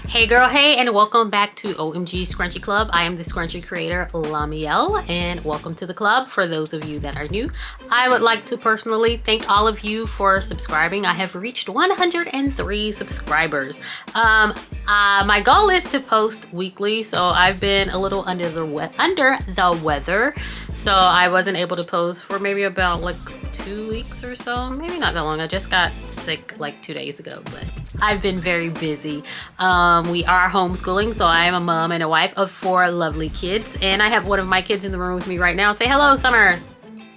Hey girl, hey, and welcome back to OMG Scrunchie Club. I am the Scrunchie creator, Lamiel, and welcome to the club. For those of you that are new, I would like to personally thank all of you for subscribing. I have reached 103 subscribers. My goal is to post weekly, so I've been a little under the weather, so I wasn't able to post for maybe about like 2 weeks or so. Maybe not that long. I just got sick like 2 days ago, but I've been very busy. We are homeschooling, so I am a mom and a wife of 4 lovely kids, and I have one of my kids in the room with me right now. Say hello, Summer.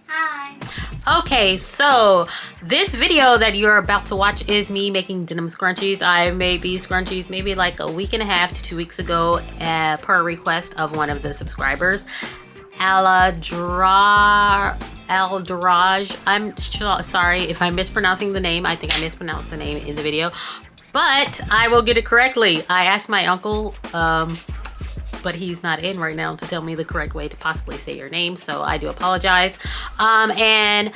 Hi. Okay, so this video that you're about to watch is me making denim scrunchies. I made these scrunchies maybe like a week and a half to 2 weeks ago per request of one of the subscribers. Aladraj. I'm sorry if I'm mispronouncing the name. I think I mispronounced the name in the video, but I will get it correctly. I asked my uncle, but he's not in right now to tell me the correct way to possibly say your name, so I do apologize. The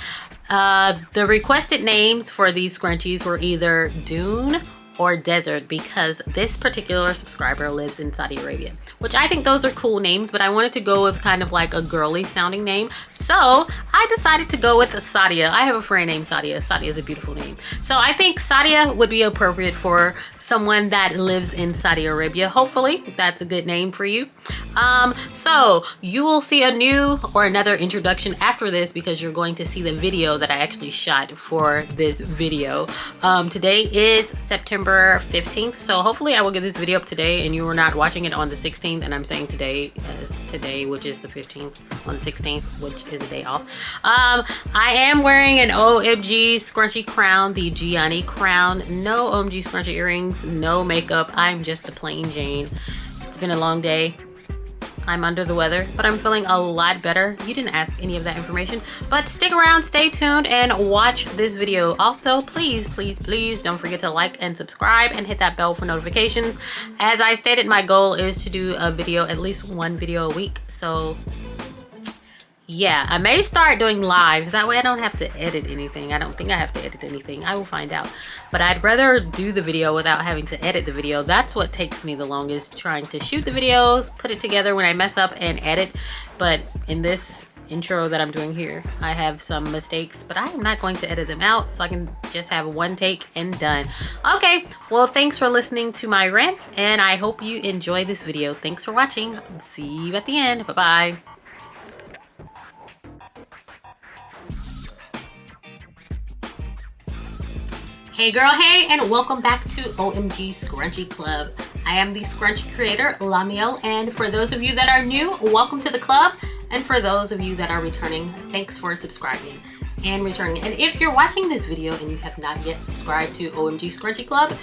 requested names for these scrunchies were either Dune or Desert, because this particular subscriber lives in Saudi Arabia, which I think those are cool names, but I wanted to go with kind of like a girly sounding name, so I decided to go with Sadia. I have a friend named Sadia. Sadia is a beautiful name, so I think Sadia would be appropriate for someone that lives in Saudi Arabia. Hopefully that's a good name for you. So you will see a new or another introduction after this, because you're going to see the video that I actually shot for this video. Today is September 15th, so hopefully I will get this video up today and you are not watching it on the 16th, and I'm saying today as today, which is the 15th, on the 16th, which is a day off. I am wearing an OMG Scrunchie crown, the Gianni crown. No OMG Scrunchie earrings, no makeup. I'm just a plain Jane. It's been a long day. I'm under the weather, but I'm feeling a lot better. You didn't ask any of that information, but stick around, stay tuned, and watch this video. Also, please, please, please don't forget to like and subscribe and hit that bell for notifications. As I stated, my goal is to do a video, at least 1 video a week. So yeah, I may start doing lives. That way I don't have to edit anything. I don't think I have to edit anything. I will find out. But I'd rather do the video without having to edit the video. That's what takes me the longest, trying to shoot the videos, put it together when I mess up, and edit. But in this intro that I'm doing here, I have some mistakes, but I am not going to edit them out, so I can just have 1 take and done. Okay, well, thanks for listening to my rant, and I hope you enjoy this video. Thanks for watching. See you at the end. Bye-bye. Hey girl, hey, and welcome back to OMG Scrunchie Club. I am the Scrunchie creator, Lamiel, and for those of you that are new, welcome to the club. And for those of you that are returning, thanks for subscribing and returning. And if you're watching this video and you have not yet subscribed to OMG Scrunchie Club,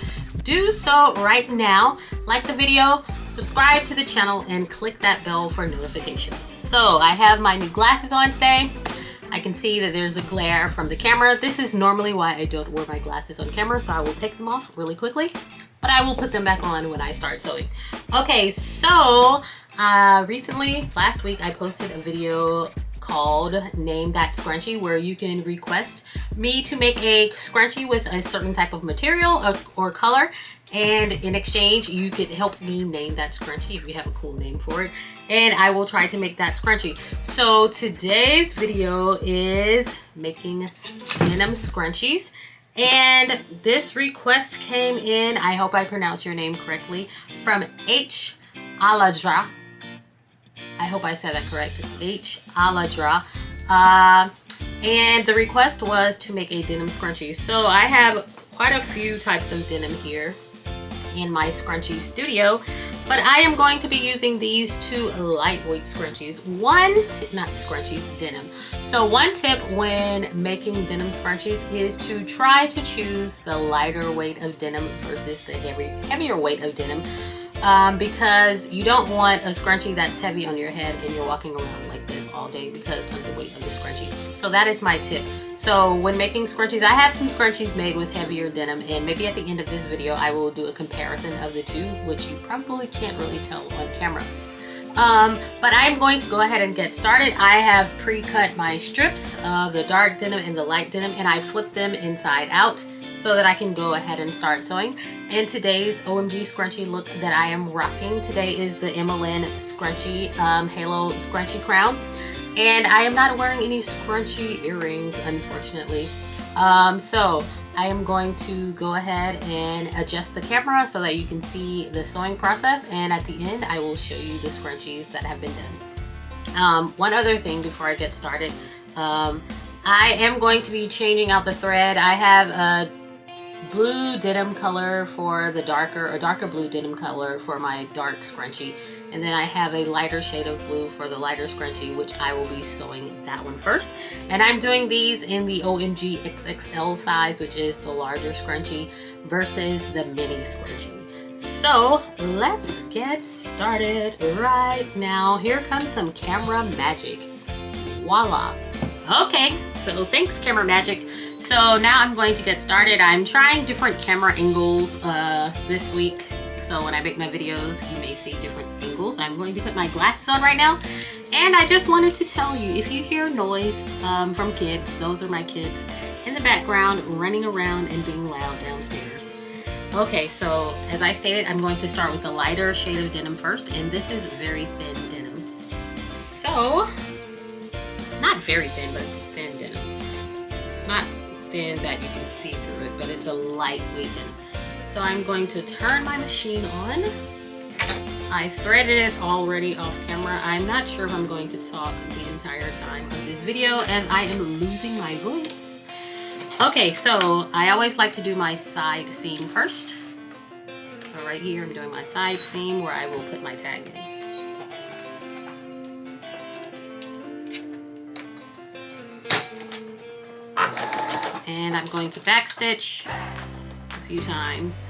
do so right now. Like the video, subscribe to the channel, and click that bell for notifications. So I have my new glasses on today. I can see that there's a glare from the camera. This is normally why I don't wear my glasses on camera, so I will take them off really quickly, but I will put them back on when I start sewing. Okay, so recently, last week, I posted a video called Name That Scrunchie, where you can request me to make a scrunchie with a certain type of material or color, and in exchange you could help me name that scrunchie if you have a cool name for it, and I will try to make that scrunchie. So today's video is making denim scrunchies, and this request came in, I hope I pronounced your name correctly, from H Aladraj. I hope I said that correct. H Aladraj. And the request was to make a denim scrunchie. So I have quite a few types of denim here in my scrunchie studio, but I am going to be using these 2 lightweight scrunchies. Denim. So one tip when making denim scrunchies is to try to choose the lighter weight of denim versus the heavier weight of denim. Because you don't want a scrunchie that's heavy on your head and you're walking around like this all day because of the weight of the scrunchie. So that is my tip. So when making scrunchies, I have some scrunchies made with heavier denim, and maybe at the end of this video I will do a comparison of the 2, which you probably can't really tell on camera. But I'm going to go ahead and get started. I have pre-cut my strips of the dark denim and the light denim, and I flipped them inside out so that I can go ahead and start sewing. And today's OMG scrunchie look that I am rocking today is the Emmeline scrunchie halo scrunchie crown, and I am not wearing any scrunchie earrings, unfortunately. So I am going to go ahead and adjust the camera so that you can see the sewing process, and at the end I will show you the scrunchies that have been done. One other thing before I get started, I am going to be changing out the thread. I have a blue denim color for the darker blue denim color for my dark scrunchie, and then I have a lighter shade of blue for the lighter scrunchie, which I will be sewing that one first. And I'm doing these in the OMG XXL size, which is the larger scrunchie, versus the mini scrunchie. So let's get started right now. Here comes some camera magic. Voila. Okay, so thanks camera magic. So now I'm going to get started. I'm trying different camera angles this week, so when I make my videos you may see different angles. I'm going to put my glasses on right now, and I just wanted to tell you, if you hear noise from kids, those are my kids in the background running around and being loud downstairs. Okay, so as I stated, I'm going to start with the lighter shade of denim first, and this is very thin denim. So, not very thin, but it's thin denim. It's not thin that you can see through it, but it's a lightweight denim. So I'm going to turn my machine on. I threaded it already off camera. I'm not sure if I'm going to talk the entire time of this video as I am losing my voice. Okay, so I always like to do my side seam first. So right here I'm doing my side seam where I will put my tag in. And I'm going to backstitch a few times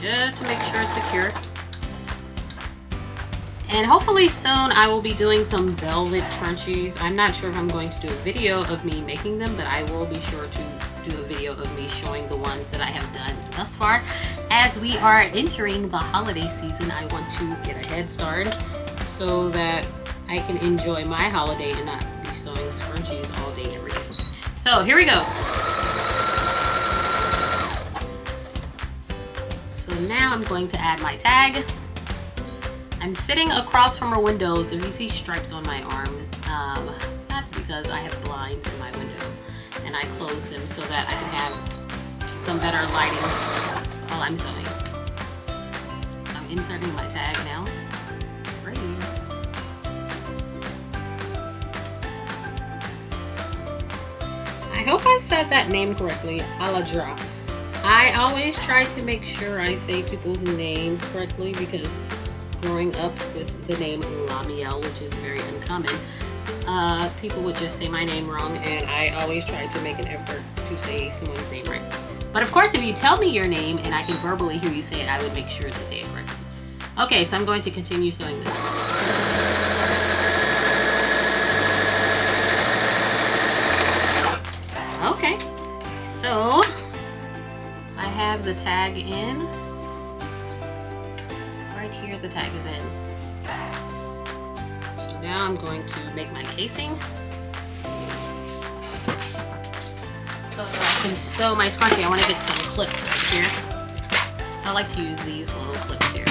just to make sure it's secure. And hopefully soon I will be doing some velvet scrunchies. I'm not sure if I'm going to do a video of me making them, but I will be sure to do a video of me showing the ones that I have done thus far. As we are entering the holiday season, I want to get a head start so that I can enjoy my holiday and not be sewing scrunchies all day every day. So here we go. So now I'm going to add my tag. I'm sitting across from a window, so if you see stripes on my arm, that's because I have blinds in my window, and I close them so that I can have some better lighting while I'm sewing. So I'm inserting my tag now. Right here. I hope I said that name correctly, Aladraj. I always try to make sure I say people's names correctly because growing up with the name Lamiel, which is very uncommon, people would just say my name wrong, and I always try to make an effort to say someone's name right. But of course, if you tell me your name and I can verbally hear you say it, I would make sure to say it correctly. Okay, so I'm going to continue sewing this. Okay, so I have the tag in. Right here the tag is in. So now I'm going to make my casing so that I can sew my scrunchie. I want to get some clips right here. So I like to use these little clips here.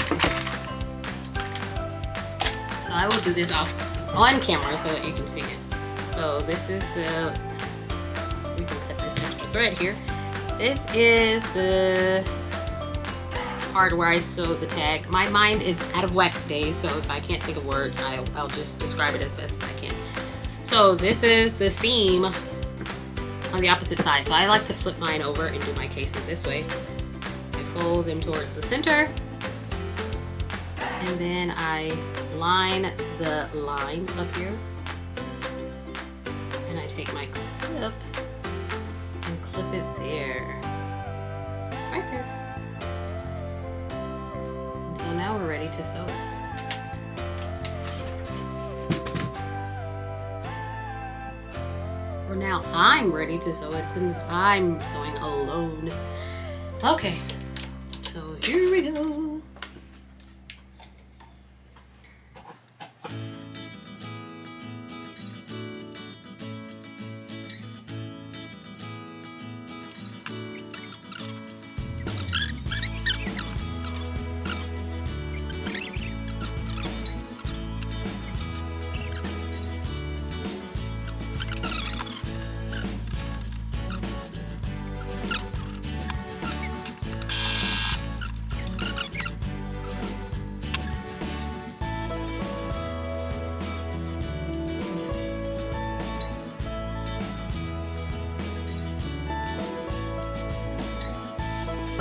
So I will do this off on camera so that you can see it. So this is the, we can cut this extra thread here. This is the part where I sewed the tag. My mind is out of whack today, so if I can't think of words, I'll just describe it as best as I can. So this is the seam on the opposite side. So I like to flip mine over and do my casing this way. I fold them towards the center, and then I line the lines up here, and I take my clip and clip it there, right there. And so now we're ready to sew it. Or now I'm ready to sew it since I'm sewing alone. Okay, so here we go.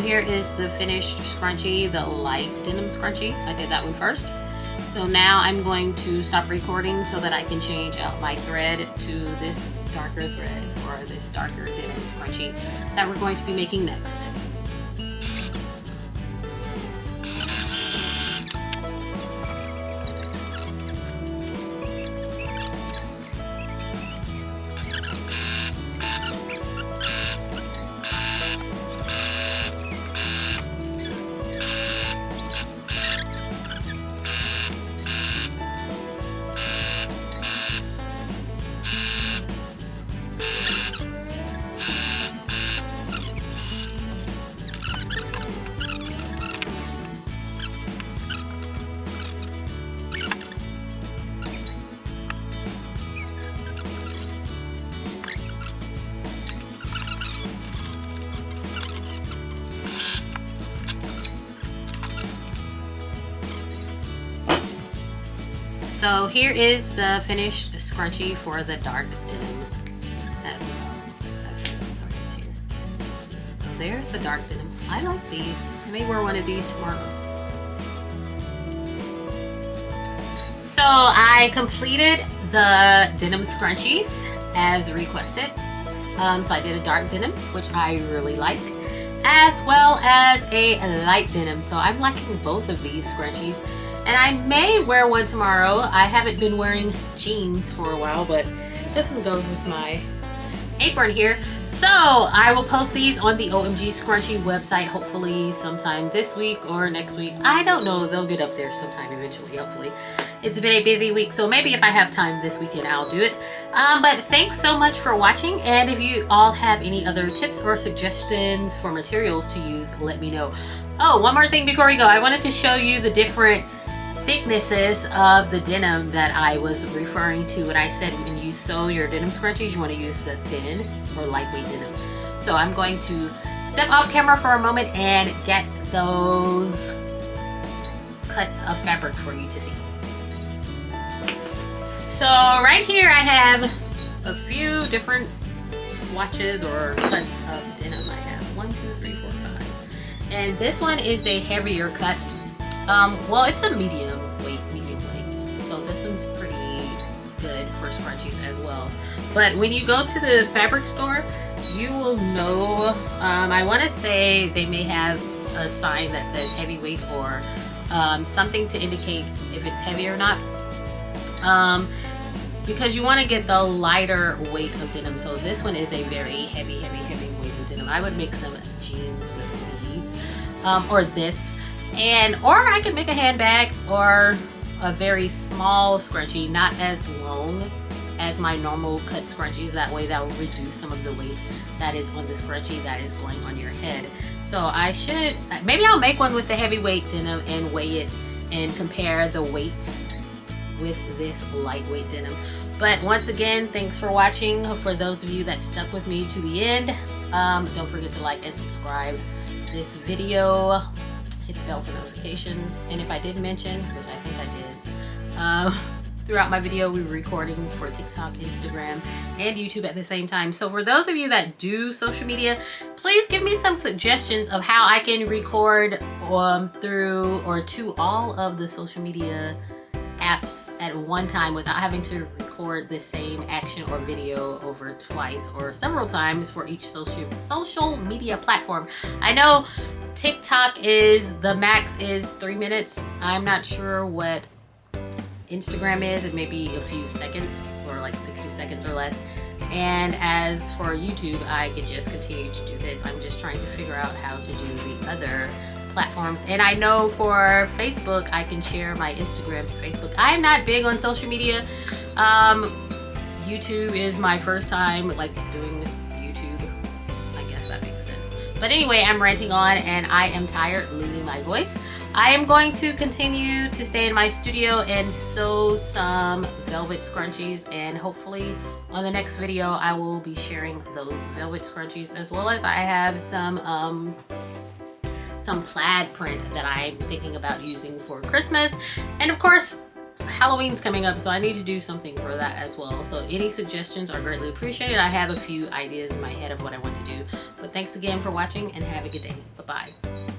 Here is the finished scrunchie, the light denim scrunchie. I did that one first. So now I'm going to stop recording so that I can change out my thread to this darker thread for this darker denim scrunchie that we're going to be making next. So here is the finished scrunchie for the dark denim as well. I've seen the threads here. So there's the dark denim. I like these. I may wear one of these tomorrow. So I completed the denim scrunchies as requested. So I did a dark denim, which I really like, as well as a light denim. So I'm liking both of these scrunchies. And I may wear one tomorrow. I haven't been wearing jeans for a while, but this one goes with my apron here. So I will post these on the OMG Scrunchie website, hopefully sometime this week or next week. I don't know, they'll get up there sometime eventually, hopefully. It's been a busy week, so maybe if I have time this weekend, I'll do it. But thanks so much for watching. And if you all have any other tips or suggestions for materials to use, let me know. Oh, one more thing before we go. I wanted to show you the different thicknesses of the denim that I was referring to when I said when you sew your denim scrunchies, you want to use the thin or lightweight denim. So I'm going to step off camera for a moment and get those cuts of fabric for you to see. So right here I have a few different swatches or cuts of denim. I have 1, 2, 3, 4, 5. And this one is a heavier cut. Well, it's a medium weight. So this one's pretty good for scrunchies as well. But when you go to the fabric store, you will know, I want to say they may have a sign that says heavyweight or something to indicate if it's heavy or not. Because you want to get the lighter weight of denim. So this one is a very heavy weight of denim. I would make some jeans with these, or this. Or I could make a handbag or a very small scrunchie, not as long as my normal cut scrunchies. That way that will reduce some of the weight that is on the scrunchie that is going on your head. So I should, maybe I'll make one with the heavyweight denim and weigh it and compare the weight with this lightweight denim. But once again, thanks for watching. For those of you that stuck with me to the end, don't forget to like and subscribe this video. Hit the bell for notifications. And if I did mention, which I think I did, throughout my video we were recording for TikTok, Instagram, and YouTube at the same time. So for those of you that do social media, please give me some suggestions of how I can record through or to all of the social media apps at one time without having to record the same action or video over twice or several times for each social media platform. I know TikTok is, the max is 3 minutes. I'm not sure what Instagram is. It may be a few seconds or like 60 seconds or less. And as for YouTube, I could just continue to do this. I'm just trying to figure out how to do the other platforms. And I know for Facebook, I can share my Instagram to Facebook. I'm not big on social media. YouTube is my first time like doing YouTube. I guess that makes sense. But anyway, I'm ranting on and I am tired of losing my voice. I am going to continue to stay in my studio and sew some velvet scrunchies, and hopefully on the next video I will be sharing those velvet scrunchies, as well as I have some plaid print that I'm thinking about using for Christmas. And of course, Halloween's coming up, so I need to do something for that as well. So any suggestions are greatly appreciated. I have a few ideas in my head of what I want to do. But thanks again for watching and have a good day. Bye-bye.